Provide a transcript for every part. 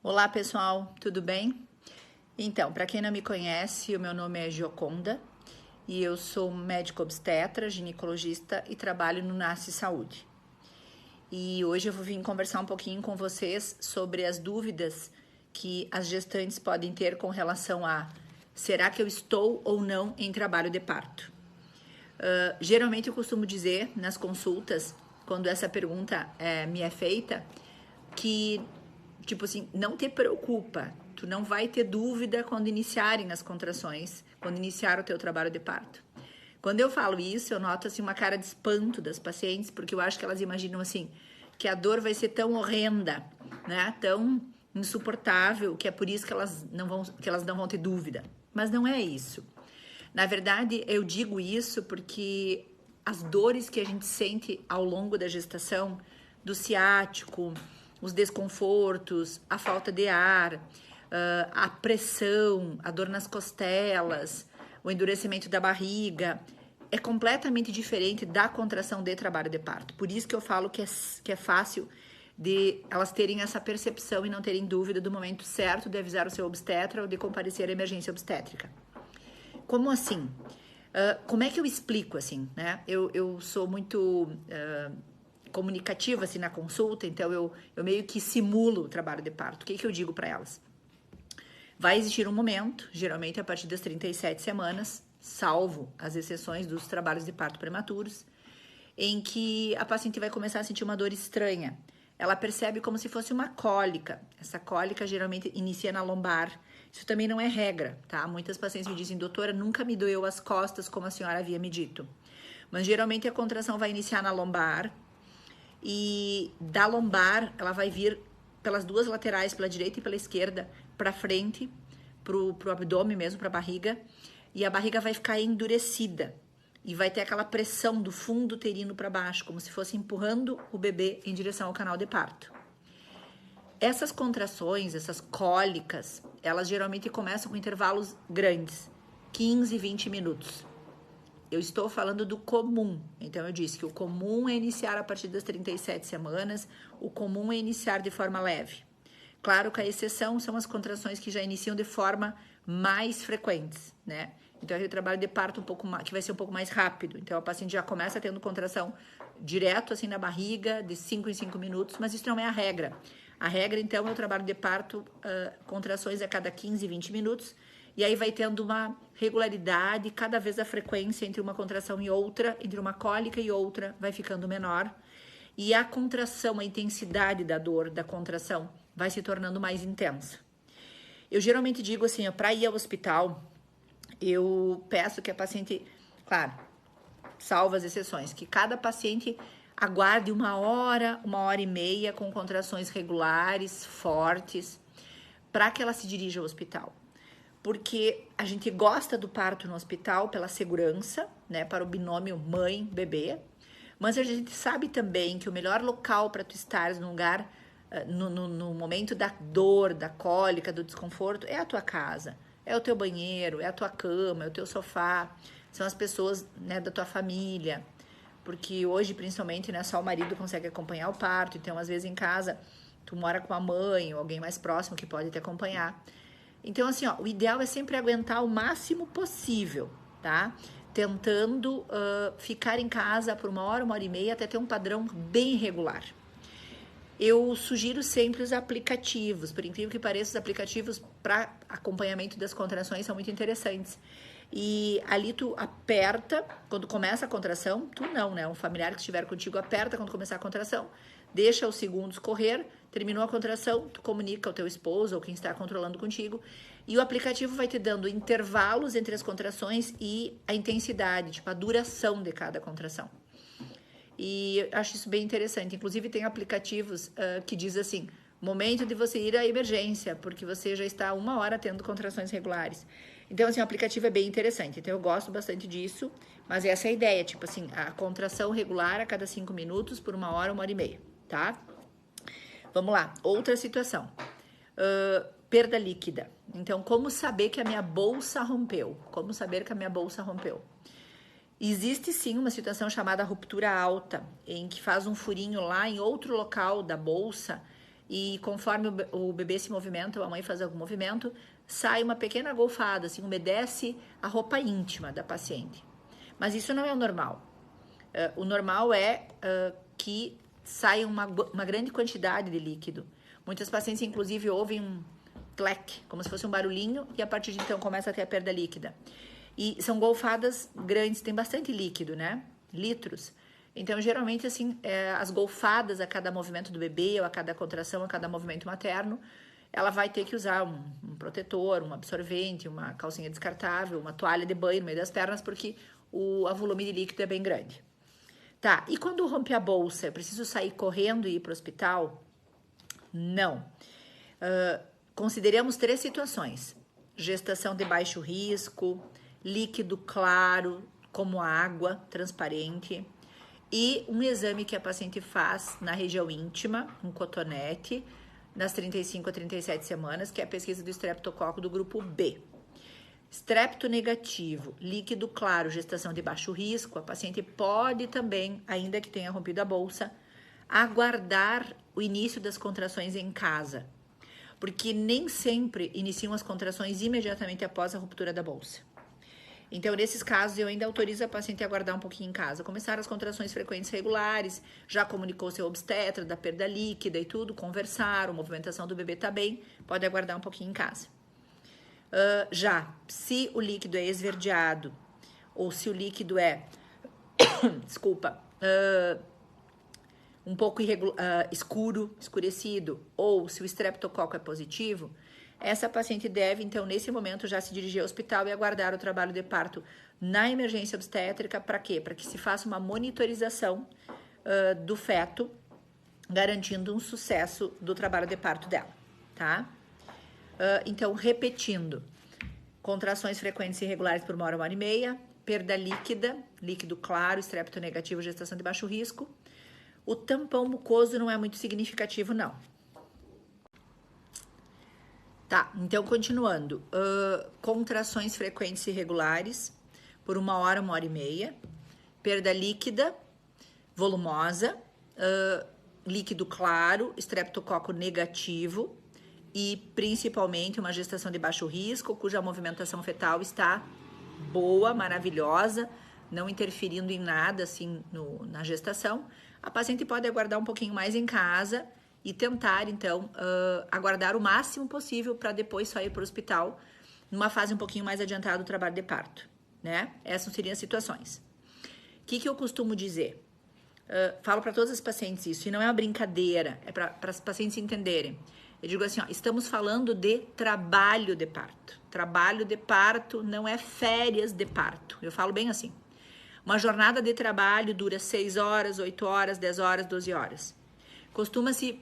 Olá pessoal, tudo bem? Então, para quem não me conhece, o meu nome é Gioconda e eu sou médico obstetra, ginecologista e trabalho no Nasce Saúde. E hoje eu vou vir conversar um pouquinho com vocês sobre as dúvidas que as gestantes podem ter com relação a será que eu estou ou não em trabalho de parto? Geralmente eu costumo dizer nas consultas, quando essa pergunta me é feita, que, tipo assim, não te preocupa, tu não vai ter dúvida quando iniciarem as contrações, quando iniciar o teu trabalho de parto. Quando eu falo isso, eu noto assim uma cara de espanto das pacientes, porque eu acho que elas imaginam assim, que a dor vai ser tão horrenda, né, tão insuportável, que é por isso que elas não vão ter dúvida. Mas não é isso. Na verdade, eu digo isso porque as dores que a gente sente ao longo da gestação, do ciático, os desconfortos, a falta de ar, a pressão, a dor nas costelas, o endurecimento da barriga, é completamente diferente da contração de trabalho de parto. Por isso que eu falo que é fácil de elas terem essa percepção e não terem dúvida do momento certo de avisar o seu obstetra ou de comparecer à emergência obstétrica. Como assim? Como é que eu explico assim, né? Eu sou muito comunicativa assim na consulta, então eu meio que simulo o trabalho de parto. O que eu digo para elas? Vai existir um momento, geralmente a partir das 37 semanas, salvo as exceções dos trabalhos de parto prematuros, em que a paciente vai começar a sentir uma dor estranha. Ela percebe como se fosse uma cólica. Essa cólica geralmente inicia na lombar. Isso também não é regra, tá? Muitas pacientes me dizem, doutora, nunca me doeu as costas como a senhora havia me dito. Mas geralmente a contração vai iniciar na lombar e da lombar ela vai vir pelas duas laterais, pela direita e pela esquerda, para frente, pro abdômen mesmo, para a barriga, e a barriga vai ficar endurecida e vai ter aquela pressão do fundo uterino para baixo, como se fosse empurrando o bebê em direção ao canal de parto. Essas contrações, essas cólicas, elas geralmente começam com intervalos grandes, 15, 20 minutos. Eu estou falando do comum, então eu disse que o comum é iniciar a partir das 37 semanas, o comum é iniciar de forma leve. Claro que a exceção são as contrações que já iniciam de forma mais frequentes, né? Então, é o trabalho de parto que vai ser um pouco mais rápido. Então, a paciente já começa tendo contração direto, assim, na barriga, de 5 em 5 minutos, mas isso não é a regra. A regra, então, é o trabalho de parto, contrações a cada 15, 20 minutos, e aí vai tendo uma regularidade, cada vez a frequência entre uma contração e outra, entre uma cólica e outra, vai ficando menor. E a contração, a intensidade da dor, da contração, vai se tornando mais intensa. Eu geralmente digo assim, para ir ao hospital, eu peço que a paciente, claro, salvo as exceções, que cada paciente aguarde uma hora e meia com contrações regulares, fortes, para que ela se dirija ao hospital. Porque a gente gosta do parto no hospital pela segurança, né, para o binômio mãe-bebê, mas a gente sabe também que o melhor local para tu estares num lugar, no momento da dor, da cólica, do desconforto, é a tua casa, é o teu banheiro, é a tua cama, é o teu sofá, são as pessoas, né, da tua família, porque hoje, principalmente, né, só o marido consegue acompanhar o parto, então, às vezes, em casa, tu mora com a mãe ou alguém mais próximo que pode te acompanhar. Então, assim, ó, o ideal é sempre aguentar o máximo possível, tá? Tentando ficar em casa por uma hora e meia, até ter um padrão bem regular. Eu sugiro sempre os aplicativos, por incrível que pareça, os aplicativos para acompanhamento das contrações são muito interessantes. E ali tu aperta quando começa a contração, tu não, né? Um familiar que estiver contigo aperta quando começar a contração, deixa os segundos correr, terminou a contração, tu comunica ao teu esposo ou quem está controlando contigo, e o aplicativo vai te dando intervalos entre as contrações e a intensidade, tipo a duração de cada contração. E acho isso bem interessante. Inclusive tem aplicativos que diz assim, momento de você ir à emergência, porque você já está 1 hora tendo contrações regulares. Então, assim, o aplicativo é bem interessante. Então, eu gosto bastante disso, mas essa é a ideia, tipo assim, a contração regular a cada 5 minutos por 1 hora e meia, tá? Vamos lá, outra situação. Perda líquida. Então, como saber que a minha bolsa rompeu? Como saber que a minha bolsa rompeu? Existe sim uma situação chamada ruptura alta, em que faz um furinho lá em outro local da bolsa e conforme o bebê se movimenta, ou a mãe faz algum movimento, sai uma pequena golfada, assim, umedece a roupa íntima da paciente. Mas isso não é o normal. O normal é que saia uma grande quantidade de líquido. Muitas pacientes, inclusive, ouvem um tlec, como se fosse um barulhinho, e a partir de então começa a ter a perda líquida. E são golfadas grandes, tem bastante líquido, né? Litros. Então, geralmente, assim, as golfadas a cada movimento do bebê, ou a cada contração, a cada movimento materno, ela vai ter que usar um protetor, um absorvente, uma calcinha descartável, uma toalha de banho no meio das pernas, porque o volume de líquido é bem grande. Tá, e quando rompe a bolsa, eu preciso sair correndo e ir para o hospital? Não. Consideramos 3 situações: gestação de baixo risco, líquido claro, como água transparente, e um exame que a paciente faz na região íntima, um cotonete, nas 35 a 37 semanas, que é a pesquisa do estreptococo do grupo B. Estrepto negativo, líquido claro, gestação de baixo risco, a paciente pode também, ainda que tenha rompido a bolsa, aguardar o início das contrações em casa, porque nem sempre iniciam as contrações imediatamente após a ruptura da bolsa. Então, nesses casos, eu ainda autorizo a paciente a aguardar um pouquinho em casa. Começaram as contrações frequentes regulares, já comunicou seu obstetra da perda líquida e tudo, conversaram, a movimentação do bebê tá bem, pode aguardar um pouquinho em casa. Já, se o líquido é esverdeado, ou se o líquido é, desculpa, um pouco escurecido, ou se o estreptococo é positivo, essa paciente deve, então, nesse momento, já se dirigir ao hospital e aguardar o trabalho de parto na emergência obstétrica. Para quê? Para que se faça uma monitorização do feto, garantindo um sucesso do trabalho de parto dela, tá? Então, repetindo: contrações frequentes e irregulares por 1 hora e meia, perda líquida, líquido claro, estrepto negativo, gestação de baixo risco. O tampão mucoso não é muito significativo, não. Tá, então continuando. Contrações frequentes e irregulares por 1 hora e meia, perda líquida, volumosa, líquido claro, estreptococo negativo e principalmente uma gestação de baixo risco, cuja movimentação fetal está boa, maravilhosa, não interferindo em nada assim na gestação. A paciente pode aguardar um pouquinho mais em casa e tentar, então, aguardar o máximo possível para depois só ir para o hospital numa fase um pouquinho mais adiantada do trabalho de parto, né? Essas seriam as situações. O que eu costumo dizer? Falo para todas as pacientes isso, e não é uma brincadeira, é para as pacientes entenderem. Eu digo assim, ó, estamos falando de trabalho de parto. Trabalho de parto não é férias de parto. Eu falo bem assim. Uma jornada de trabalho dura 6 horas, 8 horas, 10 horas, 12 horas. Costuma-se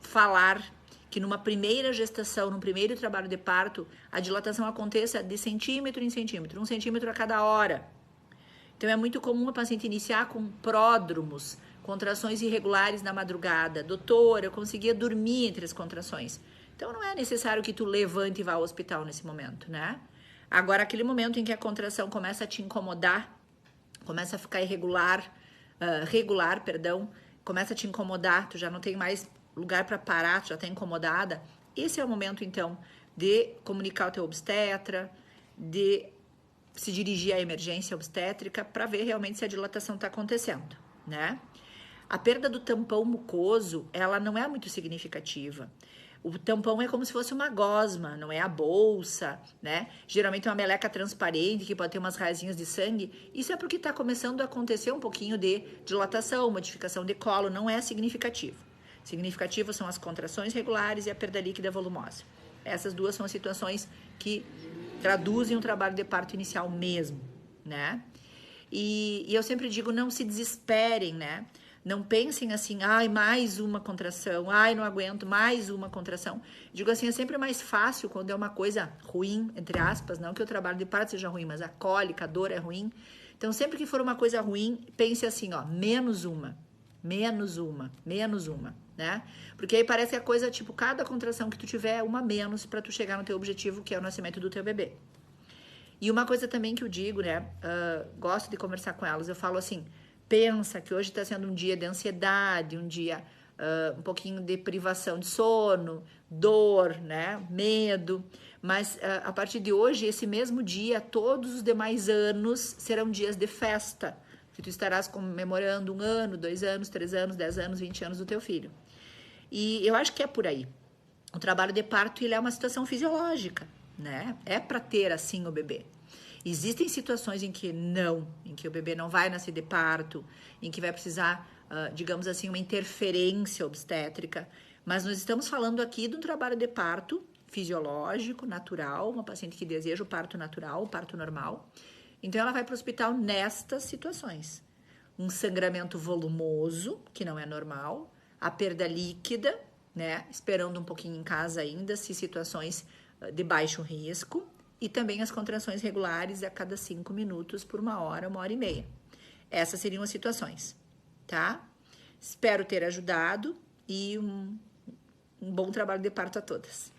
falar que numa primeira gestação, num primeiro trabalho de parto, a dilatação aconteça de centímetro em centímetro, 1 centímetro a cada hora. Então, é muito comum a paciente iniciar com pródromos, contrações irregulares na madrugada. Doutora, eu conseguia dormir entre as contrações. Então, não é necessário que tu levante e vá ao hospital nesse momento, né? Agora, aquele momento em que a contração começa a te incomodar, começa a ficar regular, começa a te incomodar, tu já não tem mais lugar para parar, tu já está incomodada, esse é o momento, então, de comunicar o teu obstetra, de se dirigir à emergência obstétrica para ver realmente se a dilatação está acontecendo, né? A perda do tampão mucoso, ela não é muito significativa. O tampão é como se fosse uma gosma, não é a bolsa, né? Geralmente é uma meleca transparente que pode ter umas raizinhas de sangue. Isso é porque está começando a acontecer um pouquinho de dilatação, modificação de colo, não é significativo. Significativo são as contrações regulares e a perda líquida volumosa. Essas duas são as situações que traduzem o trabalho de parto inicial mesmo, né? E eu sempre digo, não se desesperem, né? Não pensem assim, ai, mais uma contração, ai, não aguento, mais uma contração. Digo assim, é sempre mais fácil quando é uma coisa ruim, entre aspas, não que o trabalho de parto seja ruim, mas a cólica, a dor é ruim. Então, sempre que for uma coisa ruim, pense assim, ó, menos uma, né? Porque aí parece que a coisa, tipo, cada contração que tu tiver é uma menos para tu chegar no teu objetivo, que é o nascimento do teu bebê. E uma coisa também que eu digo, né, gosto de conversar com elas, eu falo assim, pensa que hoje está sendo um dia de ansiedade, um dia um pouquinho de privação de sono, dor, né, medo, mas a partir de hoje, esse mesmo dia, todos os demais anos serão dias de festa, que tu estarás comemorando 1 ano, 2 anos, 3 anos, 10 anos, 20 anos do teu filho. E eu acho que é por aí. O trabalho de parto, ele é uma situação fisiológica, né? É para ter assim o bebê. Existem situações em que não, em que o bebê não vai nascer de parto, em que vai precisar, digamos assim, uma interferência obstétrica, mas nós estamos falando aqui de um trabalho de parto fisiológico, natural, uma paciente que deseja o parto natural, o parto normal. Então, ela vai para o hospital nestas situações. Um sangramento volumoso, que não é normal, a perda líquida, né? Esperando um pouquinho em casa ainda, se situações de baixo risco, e também as contrações regulares a cada 5 minutos por 1 hora e meia. Essas seriam as situações, tá? Espero ter ajudado e um bom trabalho de parto a todas.